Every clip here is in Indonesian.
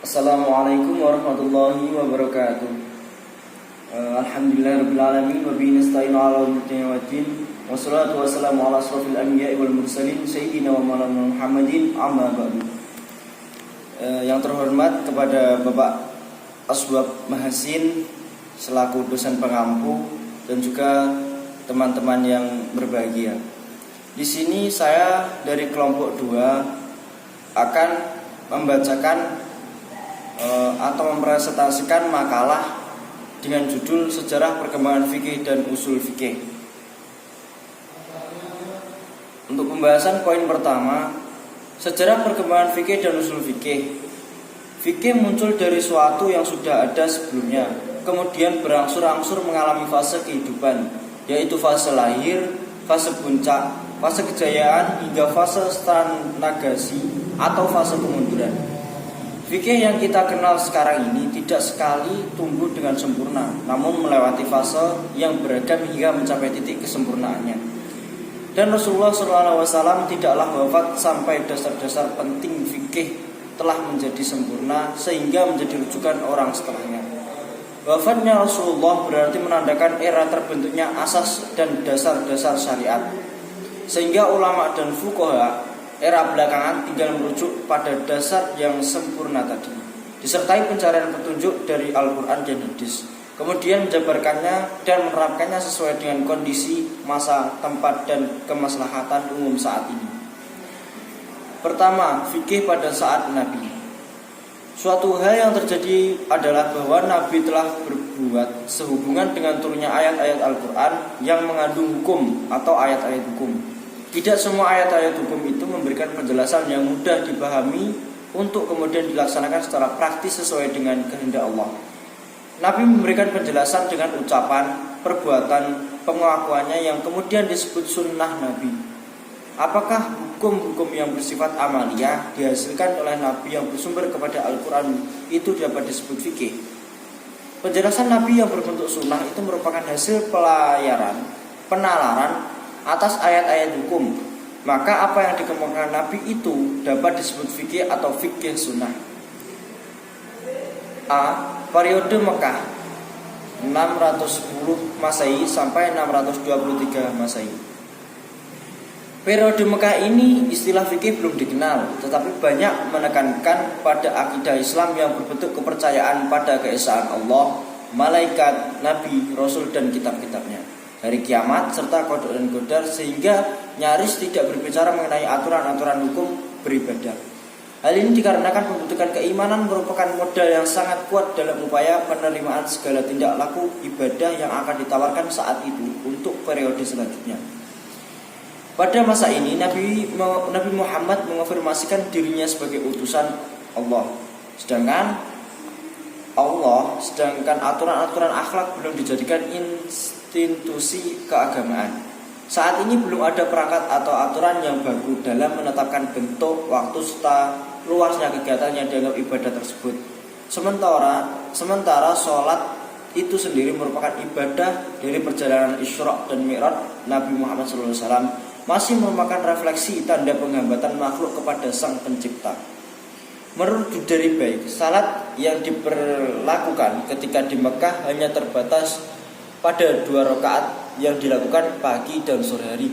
Assalamualaikum warahmatullahi wabarakatuh. Alhamdulillahirabbil alamin wa bihi nasta'inu 'ala umuri waddin. Wassalatu wassalamu ala asrofil anbiya'i wal mursalin sayyidina wa maulana Muhammadin amma ba'du. Yang terhormat kepada Bapak Asbab Mahasin selaku dosen pengampu dan juga teman-teman yang berbahagia. Di sini saya dari kelompok 2 akan membacakan atau mempresentasikan makalah dengan judul Sejarah Perkembangan Fikih dan Usul Fikih. Untuk pembahasan poin pertama, sejarah perkembangan fikih dan usul fikih. Fikih muncul dari suatu yang sudah ada sebelumnya, kemudian berangsur-angsur mengalami fase kehidupan, yaitu fase lahir, fase puncak, fase kejayaan, hingga fase stagnasi atau fase kemunduran. Fikih yang kita kenal sekarang ini tidak sekali tumbuh dengan sempurna, namun melewati fase yang beragam hingga mencapai titik kesempurnaannya. Dan Rasulullah SAW tidaklah wafat sampai dasar-dasar penting fikih telah menjadi sempurna sehingga menjadi rujukan orang setelahnya. Wafatnya Rasulullah berarti menandakan era terbentuknya asas dan dasar-dasar syariat, sehingga ulama dan fuqaha era belakangan tinggal merujuk pada dasar yang sempurna tadi, disertai pencarian petunjuk dari Al-Quran dan Hadis, kemudian menjabarkannya dan menerapkannya sesuai dengan kondisi, masa, tempat, dan kemaslahatan umum saat ini. Pertama, fikih pada saat Nabi. Suatu hal yang terjadi adalah bahwa Nabi telah berbuat sehubungan dengan turunnya ayat-ayat Al-Quran yang mengandung hukum atau ayat-ayat hukum. Tidak semua ayat-ayat hukum itu memberikan penjelasan yang mudah dipahami untuk kemudian dilaksanakan secara praktis sesuai dengan kehendak Allah. Nabi memberikan penjelasan dengan ucapan, perbuatan, pengakuannya yang kemudian disebut sunnah Nabi. Apakah hukum-hukum yang bersifat amaliyah dihasilkan oleh Nabi yang bersumber kepada Al-Quran itu dapat disebut fikih? Penjelasan Nabi yang berbentuk sunnah itu merupakan hasil penalaran atas ayat-ayat hukum. Maka apa yang dikembangkan Nabi itu dapat disebut fikih atau fikih sunnah. A. Periode Mekah 610 Masehi sampai 623 Masehi. Periode Mekah ini istilah fikih belum dikenal, tetapi banyak menekankan pada akidah Islam yang berbentuk kepercayaan pada keesaan Allah, malaikat, nabi, rasul, dan kitab-kitabnya, hari kiamat, serta qada dan qadar, sehingga nyaris tidak berbicara mengenai aturan-aturan hukum beribadah. Hal ini dikarenakan pembentukan keimanan merupakan modal yang sangat kuat dalam upaya penerimaan segala tindak laku ibadah yang akan ditawarkan saat itu untuk periode selanjutnya. Pada masa ini Nabi Muhammad mengonfirmasikan dirinya sebagai utusan Allah, sedangkan aturan-aturan akhlak belum dijadikan institusi keagamaan. Saat ini belum ada perangkat atau aturan yang baku dalam menetapkan bentuk, waktu, serta luasnya kegiatan yang dianggap ibadah tersebut. Sementara sholat itu sendiri merupakan ibadah dari perjalanan Isra dan Mi'raj Nabi Muhammad SAW, masih merupakan refleksi tanda penghambatan makhluk kepada Sang Pencipta. Menurut Judari Baik, salat yang diperlakukan ketika di Mekah hanya terbatas pada 2 rakaat yang dilakukan pagi dan sore hari.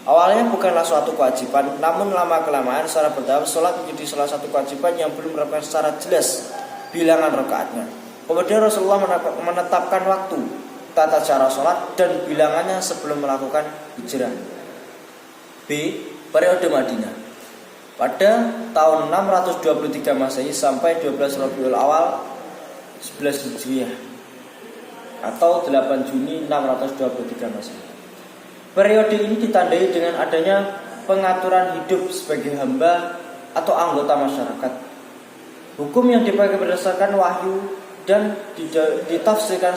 Awalnya bukanlah suatu kewajiban, namun lama-kelamaan secara bertahap salat menjadi salah satu kewajiban yang belum menerapkan secara jelas bilangan rakaatnya. Kemudian Rasulullah menetapkan waktu, tata cara salat, dan bilangannya sebelum melakukan hijrah. B. Periode Madinah. Pada tahun 623 Masehi sampai 12 Rabiul Awal 11 Hijriah atau 8 Juni 623 Masehi. Periode ini ditandai dengan adanya pengaturan hidup sebagai hamba atau anggota masyarakat. Hukum yang dipakai berdasarkan wahyu dan ditafsirkan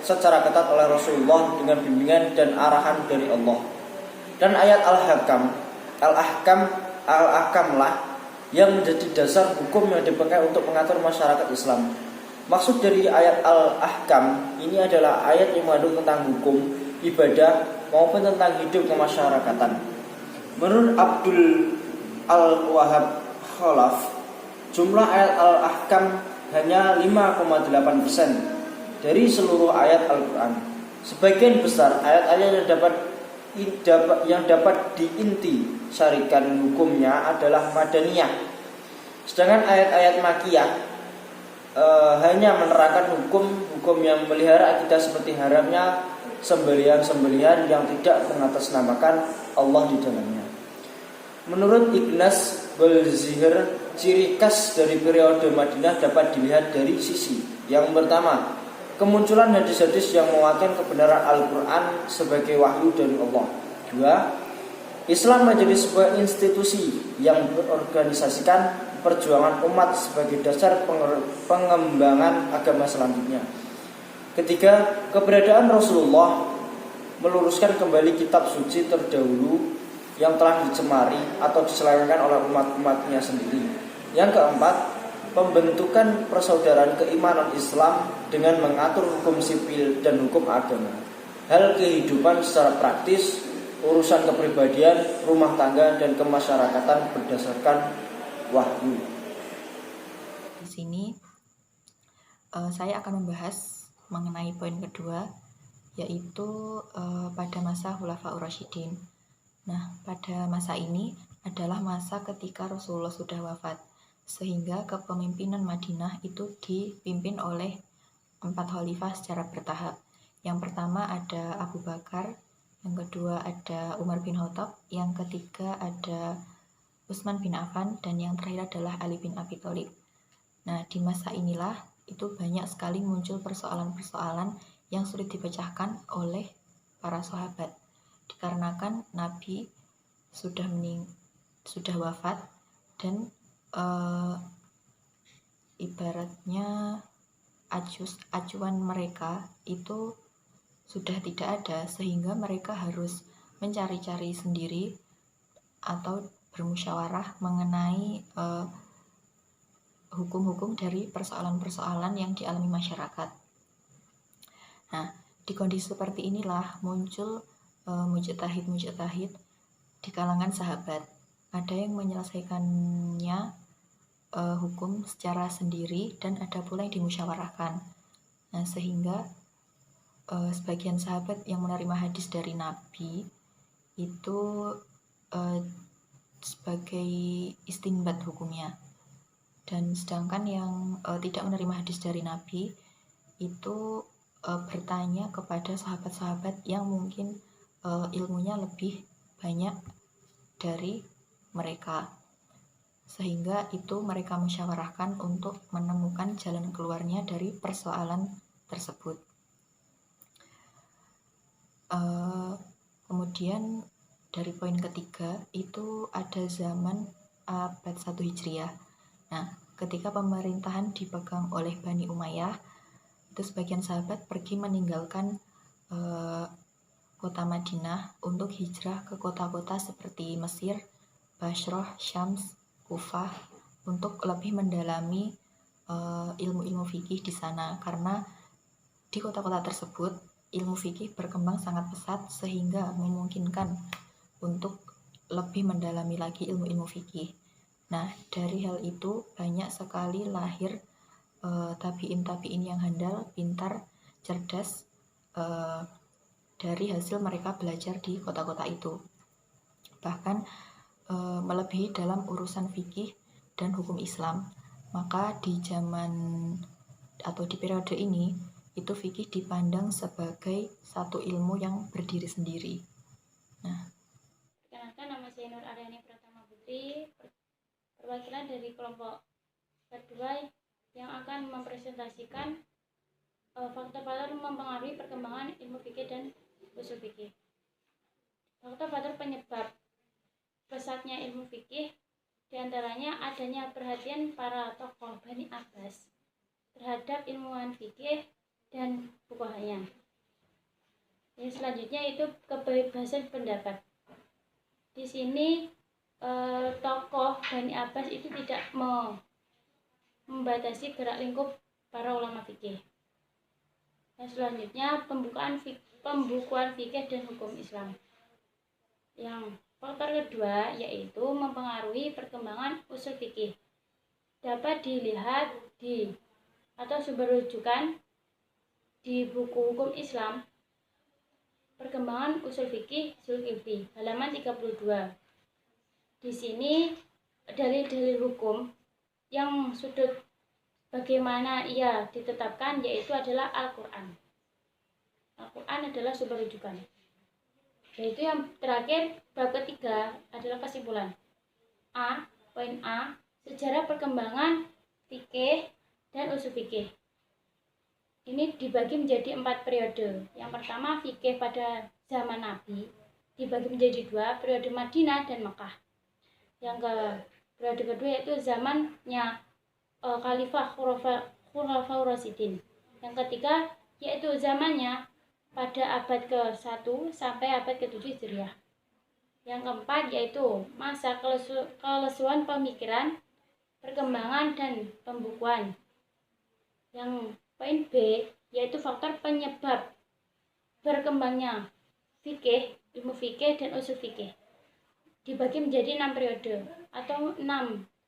secara ketat oleh Rasulullah dengan bimbingan dan arahan dari Allah. Dan ayat Al-Ahkam lah yang menjadi dasar hukum yang dipakai untuk mengatur masyarakat Islam. Maksud dari ayat Al-Ahkam ini adalah ayat yang mengandung tentang hukum, ibadah, maupun tentang hidup kemasyarakatan. Menurut Abdul Al-Wahhab Khalaf, Jumlah ayat Al-Ahkam hanya 5,8% dari seluruh ayat Al-Quran. Sebagian besar ayat-ayat yang dapat diinti syarikan hukumnya adalah Madaniyah. Sedangkan ayat-ayat Makkiyah hanya menerangkan hukum-hukum yang melihara akidah seperti haramnya sembelihan-sembelihan yang tidak mengatasnamakan Allah di dalamnya. Menurut Ignas Balzihir, ciri khas dari periode Madinah dapat dilihat dari sisi yang pertama, kemunculan hadis-hadis yang menguatkan kebenaran Al-Quran sebagai wahyu dari Allah. Dua, Islam menjadi sebuah institusi yang berorganisasikan perjuangan umat sebagai dasar pengembangan agama selanjutnya. Ketiga, keberadaan Rasulullah meluruskan kembali kitab suci terdahulu yang telah dicemari atau diselewengkan oleh umat-umatnya sendiri. Yang keempat, pembentukan persaudaraan keimanan Islam dengan mengatur hukum sipil dan hukum agama, hal kehidupan secara praktis, urusan kepribadian, rumah tangga, dan kemasyarakatan berdasarkan wahyu. Di sini saya akan membahas mengenai poin kedua, yaitu pada masa Khulafaur Rasyidin. Nah, pada masa ini adalah masa ketika Rasulullah sudah wafat, sehingga kepemimpinan Madinah itu dipimpin oleh 4 khalifah secara bertahap. Yang pertama ada Abu Bakar, yang kedua ada Umar bin Khattab, yang ketiga ada Utsman bin Affan, dan yang terakhir adalah Ali bin Abi Thalib. Nah, di masa inilah itu banyak sekali muncul persoalan-persoalan yang sulit dipecahkan oleh para sahabat, dikarenakan Nabi sudah wafat dan ibaratnya acuan mereka itu sudah tidak ada, sehingga mereka harus mencari-cari sendiri atau bermusyawarah mengenai hukum-hukum dari persoalan-persoalan yang dialami masyarakat. Nah, di kondisi seperti inilah muncul mujtahid di kalangan sahabat. Ada yang menyelesaikannya hukum secara sendiri dan ada pula yang dimusyawarahkan. Nah, sehingga sebagian sahabat yang menerima hadis dari Nabi itu sebagai istinbat hukumnya, dan sedangkan yang tidak menerima hadis dari Nabi itu bertanya kepada sahabat-sahabat yang mungkin ilmunya lebih banyak dari mereka, sehingga itu mereka musyawarahkan untuk menemukan jalan keluarnya dari persoalan tersebut. Kemudian dari poin ketiga itu ada zaman abad 1 Hijriah. Nah, ketika pemerintahan dipegang oleh Bani Umayyah, itu sebagian sahabat pergi meninggalkan kota Madinah untuk hijrah ke kota-kota seperti Mesir, Bashrah, Syams, Kufah untuk lebih mendalami ilmu-ilmu fikih di sana, karena di kota-kota tersebut ilmu fikih berkembang sangat pesat sehingga memungkinkan untuk lebih mendalami lagi ilmu-ilmu fikih. Nah, dari hal itu banyak sekali lahir tabi'in yang handal, pintar, cerdas dari hasil mereka belajar di kota-kota itu. Bahkan melebihi dalam urusan fikih dan hukum Islam. Maka di zaman atau di periode ini itu fikih dipandang sebagai satu ilmu yang berdiri sendiri. Nah, perkenalkan, nama saya Nur Aryani Pratama Putri, perwakilan dari kelompok kedua yang akan mempresentasikan faktor-faktor mempengaruhi perkembangan ilmu fikih dan usul fikih. Faktor-faktor penyebab pesatnya ilmu fikih diantaranya adanya perhatian para tokoh Bani Abbas terhadap ilmuwan fikih dan fuqahanya. Yang selanjutnya itu kebebasan pendapat. Di sini tokoh Bani Abbas itu tidak membatasi gerak lingkup para ulama fikih. Yang selanjutnya pembukuan fikih dan hukum Islam. Yang faktor kedua yaitu mempengaruhi perkembangan usul fikih dapat dilihat atau sumber rujukan di buku hukum Islam Perkembangan Usul Fikih Zulkifli halaman 32. Di sini dalil-dalil hukum yang sudut bagaimana ia ditetapkan yaitu adalah Al-Quran. Al-Quran adalah sumber rujukan. Yaitu yang terakhir, bab ketiga adalah kesimpulan. Poin A, sejarah perkembangan fikih dan usul fikih. Ini dibagi menjadi 4 periode. Yang pertama, fikih pada zaman Nabi dibagi menjadi 2, periode Madinah dan Mekah. Periode kedua yaitu zamannya Khalifah Khulafaur Rasyidin. Yang ketiga yaitu zamannya pada abad ke-1 sampai abad ke-7 Hijriah. Yang keempat yaitu masa kelesuan pemikiran, perkembangan dan pembukuan. Yang poin B yaitu faktor penyebab berkembangnya fikih, ilmu fikih dan usul fikih. Dibagi menjadi 6 periode atau 6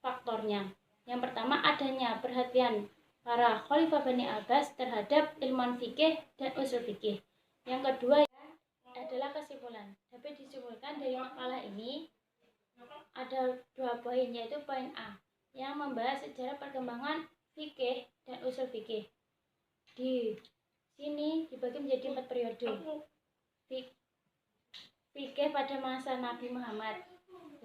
faktornya. Yang pertama, adanya perhatian para khalifah Bani Abbas terhadap ilmu fikih dan usul fikih. Yang kedua adalah kesimpulan. Dapat disimpulkan dari makalah ini ada 2 poin, yaitu poin A yang membahas sejarah perkembangan fikih dan usul fikih. Di sini dibagi menjadi 4 periode. Fikih pada masa Nabi Muhammad.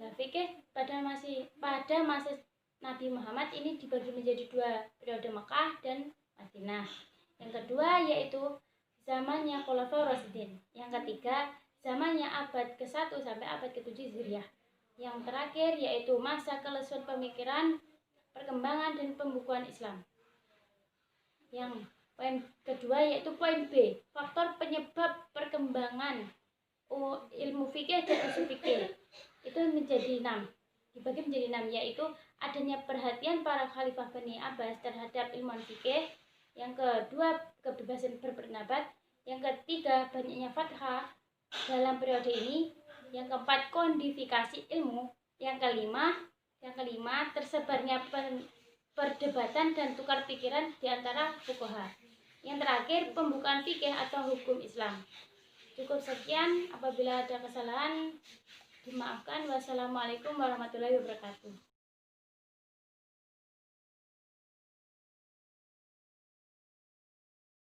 Nah, fikih pada masa Nabi Muhammad ini dibagi menjadi 2 periode, Mekah dan Madinah. Yang kedua yaitu zamannya Khulafaur Rasyidin. Yang ketiga zamannya abad ke-1 sampai abad ke-7 Hijriah. Yang terakhir yaitu masa kelesuan pemikiran, perkembangan dan pembukuan Islam. Yang poin kedua yaitu poin B, faktor penyebab perkembangan ilmu fikih dan usul fikih. Itu menjadi 6. Dibagi menjadi 6, yaitu adanya perhatian para khalifah Bani Abbas terhadap ilmu fikih. Yang kedua, kebebasan berpendapat. Yang ketiga, banyaknya fathah dalam periode ini. Yang keempat, kodifikasi ilmu. Yang kelima, tersebarnya perdebatan dan tukar pikiran di antara fuqaha. Yang terakhir, pembukaan fikih atau hukum Islam. Cukup sekian, apabila ada kesalahan dimaafkan. Wassalamualaikum warahmatullahi wabarakatuh.